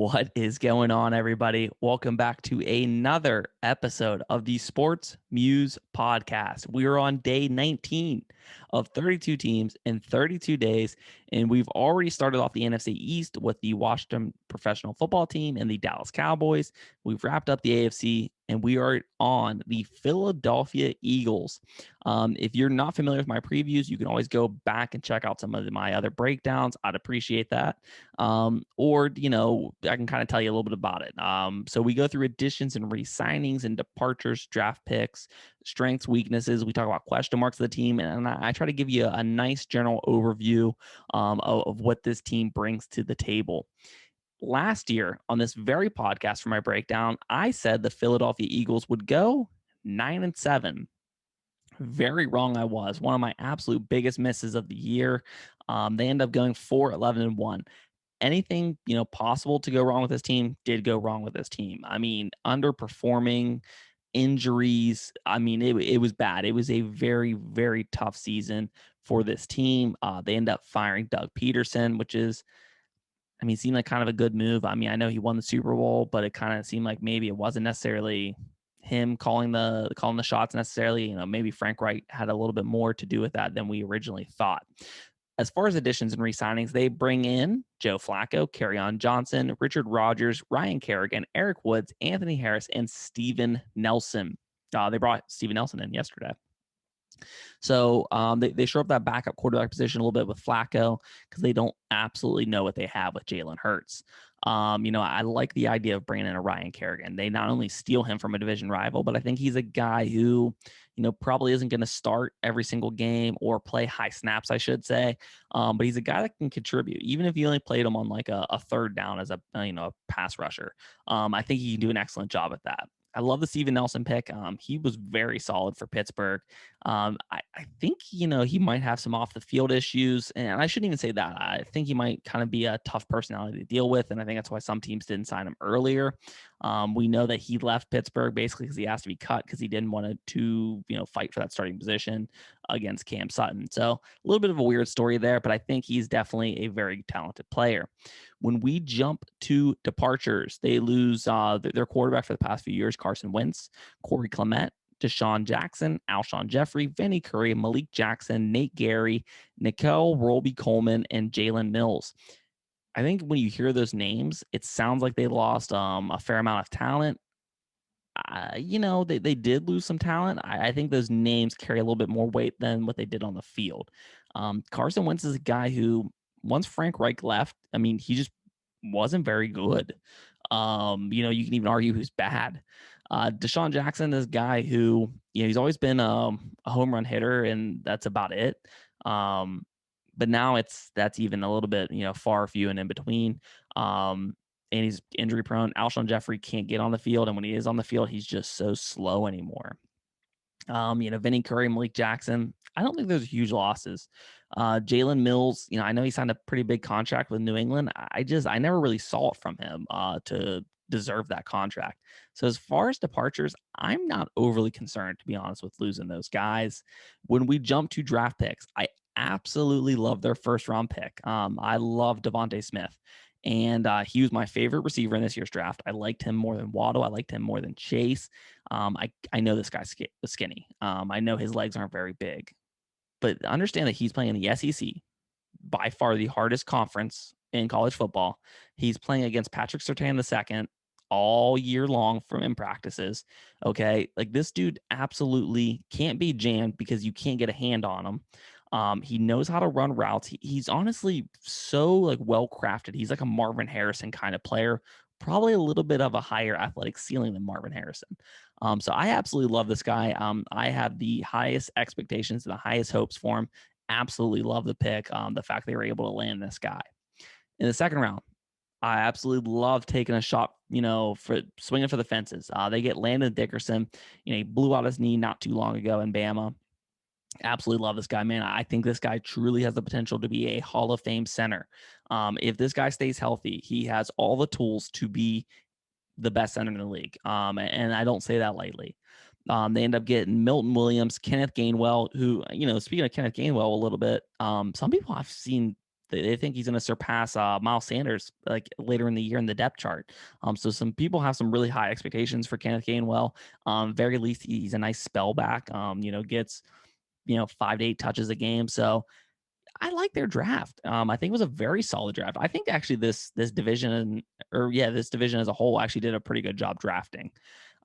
What is going on, everybody? Welcome back to another episode of the Sports Muse podcast. We are on day 19 of 32 teams in 32 days, and we've already started off the NFC East with the Washington professional football team and the Dallas Cowboys. We've wrapped up the AFC, and we are on the Philadelphia Eagles. If you're not familiar with my previews, you can always go back and check out some of my other breakdowns. I'd appreciate that. Or, I can kind of tell you a little bit about it. So we go through additions and resignings and departures, draft picks, strengths, weaknesses. We talk about question marks of the team, and I try to give you a nice general overview of what this team brings to the table. Last year on this very podcast for my breakdown, I said the Philadelphia Eagles would go 9-7. Very wrong I was. One of my absolute biggest misses of the year. They end up going 4-11-1. Anything possible to go wrong with this team did go wrong with this team. I mean, underperforming, injuries. I mean, it was bad. It was a very, very tough season for this team. They end up firing Doug Peterson, which is, seemed like kind of a good move. I mean, I know he won the Super Bowl, but it kind of seemed like maybe it wasn't necessarily him calling the shots necessarily. Maybe Frank Reich had a little bit more to do with that than we originally thought. As far as additions and re-signings, they bring in Joe Flacco, Kerryon Johnson, Richard Rodgers, Ryan Kerrigan, Eric Woods, Anthony Harris, and Steven Nelson. They brought Steven Nelson in yesterday. So they shore up that backup quarterback position a little bit with Flacco because they don't absolutely know what they have with Jalen Hurts. I like the idea of bringing in a Ryan Kerrigan. They not only steal him from a division rival, but I think he's a guy who, probably isn't going to start every single game or play high snaps, I should say. But he's a guy that can contribute, even if you only played him on like a third down as a pass rusher. I think he can do an excellent job at that. I love the Steven Nelson pick. He was very solid for Pittsburgh. I think, he might have some off the field issues, and I shouldn't even say that. I think he might kind of be a tough personality to deal with, and I think that's why some teams didn't sign him earlier. We know that he left Pittsburgh basically because he asked to be cut because he didn't want to fight for that starting position against Cam Sutton. So a little bit of a weird story there, but I think he's definitely a very talented player. When we jump to departures, they lose their quarterback for the past few years, Carson Wentz, Corey Clement, Desean Jackson, Alshon Jeffrey, Vinny Curry, Malik Jackson, Nate Gary, Nicole Roby-Coleman, and Jalen Mills. I think when you hear those names, it sounds like they lost a fair amount of talent. They did lose some talent. I think those names carry a little bit more weight than what they did on the field. Carson Wentz is a guy who, once Frank Reich left, he just wasn't very good. You can even argue who's bad. Desean Jackson is a guy who, he's always been a home run hitter, and that's about it. But now that's even a little bit, far, few, and in between. And he's injury prone. Alshon Jeffrey can't get on the field, and when he is on the field, he's just so slow anymore. Vinny Curry, Malik Jackson, I don't think those are huge losses. Jalen Mills, I know he signed a pretty big contract with New England. I never really saw it from him to deserve that contract. So as far as departures, I'm not overly concerned, to be honest, with losing those guys. When we jump to draft picks, I absolutely love their first round pick. I love Devontae Smith. And he was my favorite receiver in this year's draft. I liked him more than Waddle. I liked him more than Chase. I know this guy's skinny. I know his legs aren't very big. But understand that he's playing in the SEC, by far the hardest conference in college football. He's playing against Patrick Surtain II all year long in practices. Okay. Like, this dude absolutely can't be jammed because you can't get a hand on him. He knows how to run routes. He's honestly so well crafted. He's like a Marvin Harrison kind of player, probably a little bit of a higher athletic ceiling than Marvin Harrison. So I absolutely love this guy. I have the highest expectations and the highest hopes for him. Absolutely love the pick. The fact they were able to land this guy in the second round. I absolutely love taking a shot, for swinging for the fences. They get Landon Dickerson. He blew out his knee not too long ago in Bama. Absolutely love this guy, man. I think this guy truly has the potential to be a Hall of Fame center. If this guy stays healthy, he has all the tools to be the best center in the league. And I don't say that lightly. They end up getting Milton Williams, Kenneth Gainwell, who, speaking of Kenneth Gainwell a little bit, some people I've seen They think he's going to surpass Miles Sanders like later in the year in the depth chart. So some people have some really high expectations for Kenneth Gainwell. Very least he's a nice spell back. Gets 5 to 8 touches a game. So I like their draft. I think it was a very solid draft. I think actually this division, this division as a whole actually did a pretty good job drafting.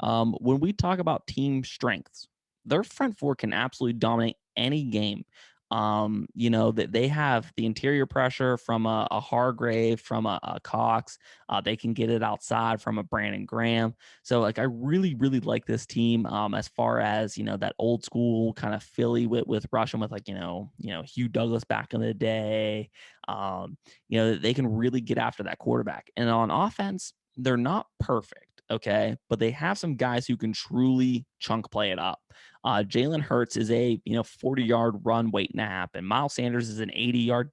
When we talk about team strengths, their front four can absolutely dominate any game. That they have the interior pressure from a Hargrave, from a Cox. They can get it outside from a Brandon Graham. So like I really, really like this team as far as, that old school kind of Philly with Russian with like, Hugh Douglas back in the day. They can really get after that quarterback. And on offense, they're not perfect. Okay. But they have some guys who can truly chunk play it up. Jalen Hurts is a 40-yard run waiting to happen. Miles Sanders is an 80-yard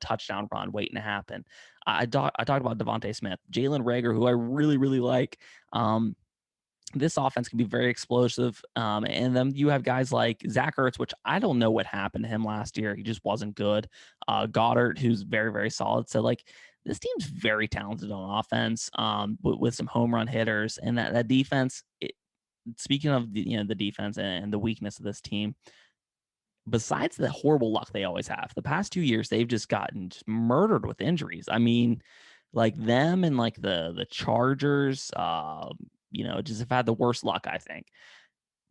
touchdown run waiting to happen. I talked about Devontae Smith, Jalen Reagor, who I really really like. This offense can be very explosive. And then you have guys like Zach Ertz, which I don't know what happened to him last year. He just wasn't good. Goddard, who's very, very solid. So, like, this team's very talented on offense with some home run hitters. And that defense, speaking of the defense and the weakness of this team, besides the horrible luck they always have, the past 2 years, they've just gotten just murdered with injuries. I mean, like them and like the Chargers, just have had the worst luck, I think.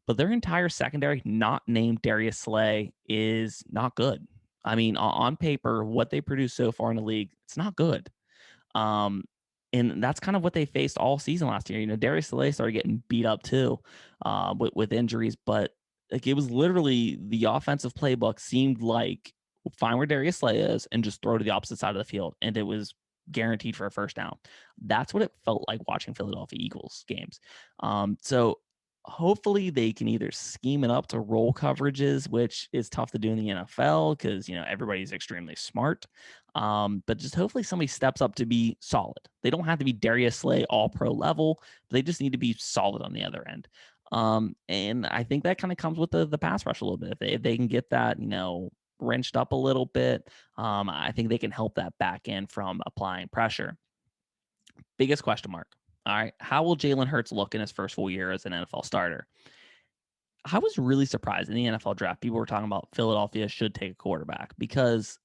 But their entire secondary, not named Darius Slay, is not good. I mean, on paper, what they produce so far in the league, it's not good. Um, and that's kind of what they faced all season last year. Darius Slay started getting beat up too, with injuries, but like it was literally the offensive playbook seemed like find where Darius Slay is and just throw to the opposite side of the field, and it was guaranteed for a first down. That's what it felt like watching Philadelphia Eagles games. So hopefully they can either scheme it up to roll coverages, which is tough to do in the NFL because everybody's extremely smart. But just hopefully somebody steps up to be solid. They don't have to be Darius Slay all pro level, but they just need to be solid on the other end. And I think that kind of comes with the pass rush a little bit. If they can get that, wrenched up a little bit, I think they can help that back end from applying pressure. Biggest question mark. All right. How will Jalen Hurts look in his first full year as an NFL starter? I was really surprised in the NFL draft. People were talking about Philadelphia should take a quarterback because,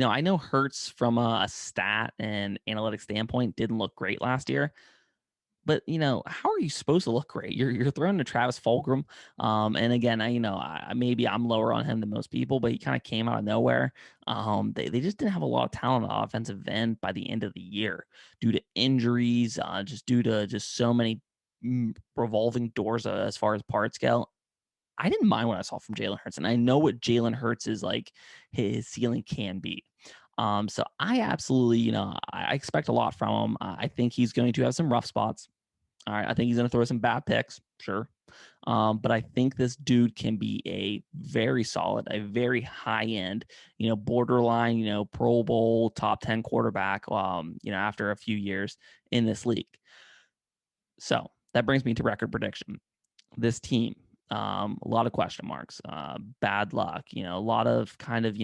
I know Hurts from a stat and analytics standpoint didn't look great last year. But how are you supposed to look great? You're throwing to Travis Fulgham, and again, maybe I'm lower on him than most people, but he kind of came out of nowhere. They just didn't have a lot of talent on the offensive end by the end of the year due to injuries, just due to just so many revolving doors as far as parts go. I didn't mind what I saw from Jalen Hurts, and I know what Jalen Hurts is like. His ceiling can be. So I absolutely, I expect a lot from him. I think he's going to have some rough spots. All right. I think he's going to throw some bad picks. Sure. But I think this dude can be a very solid, a very high end, borderline, Pro Bowl, top 10 quarterback, after a few years in this league. So that brings me to record prediction. This team, a lot of question marks, bad luck, a lot of kind of,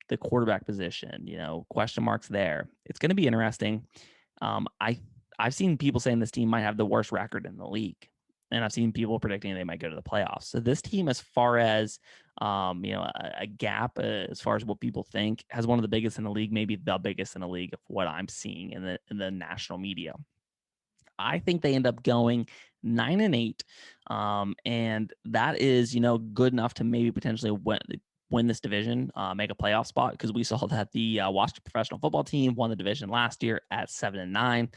the quarterback position, question marks there. It's going to be interesting. I've seen people saying this team might have the worst record in the league, and I've seen people predicting they might go to the playoffs. So this team, as far as a gap as far as what people think, has one of the biggest in the league, maybe the biggest in the league of what I'm seeing in the national media. I think they end up going 9-8, and that is good enough to maybe potentially win this division, make a playoff spot, because we saw that the Washington professional football team won the division last year at 7-9.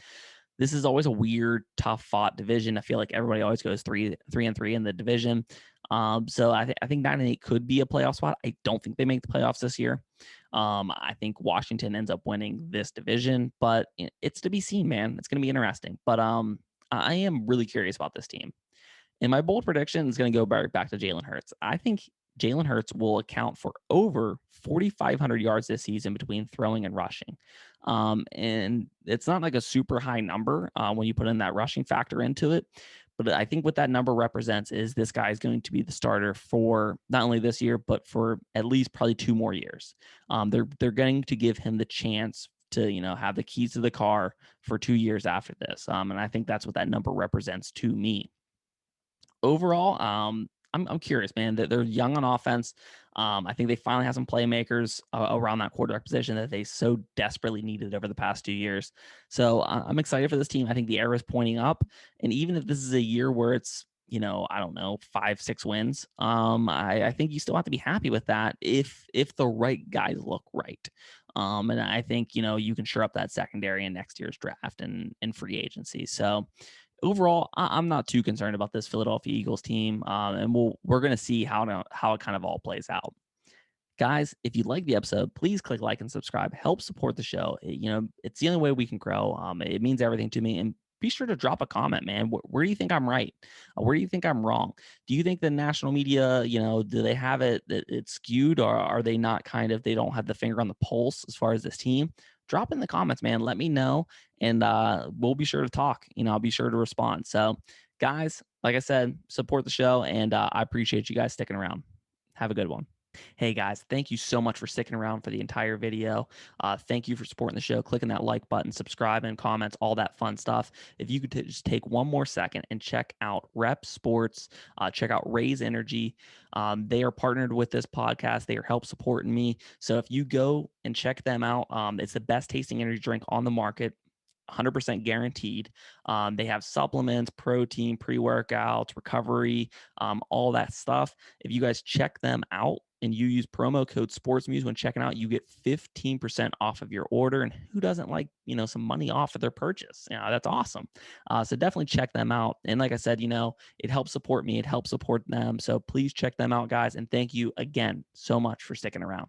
This is always a weird, tough fought division. I feel like everybody always goes 3-3 in the division. So I think 9-8 could be a playoff spot. I don't think they make the playoffs this year. I think Washington ends up winning this division, but it's to be seen, man. It's going to be interesting. But I am really curious about this team. And my bold prediction is going to go back to Jalen Hurts. I think Jalen Hurts will account for over 4,500 yards this season between throwing and rushing. And it's not like a super high number when you put in that rushing factor into it. But I think what that number represents is this guy is going to be the starter for not only this year, but for at least probably 2 more years. They're going to give him the chance to have the keys to the car for 2 years after this. And I think that's what that number represents to me. Overall, I'm curious, man. That they're young on offense. I think they finally have some playmakers around that quarterback position that they so desperately needed over the past 2 years. So I'm excited for this team. I think the arrow is pointing up, and even if this is a year where it's I don't know 5-6 wins, I think you still have to be happy with that if the right guys look right. And I think you can shore up that secondary in next year's draft and free agency. So overall, I'm not too concerned about this Philadelphia Eagles team, and we're going to see how it kind of all plays out. Guys, if you like the episode, please click like and subscribe. Help support the show. It's the only way we can grow. It means everything to me. And be sure to drop a comment, man. Where do you think I'm right? Where do you think I'm wrong? Do you think the national media, do they have it's skewed, or are they not they don't have the finger on the pulse as far as this team? Drop in the comments, man. Let me know, and we'll be sure to talk. I'll be sure to respond. So, guys, like I said, support the show, and I appreciate you guys sticking around. Have a good one. Hey guys, thank you so much for sticking around for the entire video. Thank you for supporting the show, clicking that like button, subscribing, comments, all that fun stuff. If you could just take one more second and check out Rep Sports, check out Raise Energy. They are partnered with this podcast. They are help supporting me. So if you go and check them out, it's the best tasting energy drink on the market. 100% guaranteed. They have supplements, protein, pre-workouts, recovery, all that stuff. If you guys check them out and you use promo code SportsMuse when checking out, you get 15% off of your order. And who doesn't like, some money off of their purchase? That's awesome. So definitely check them out. And like I said, it helps support me. It helps support them. So please check them out, guys. And thank you again so much for sticking around.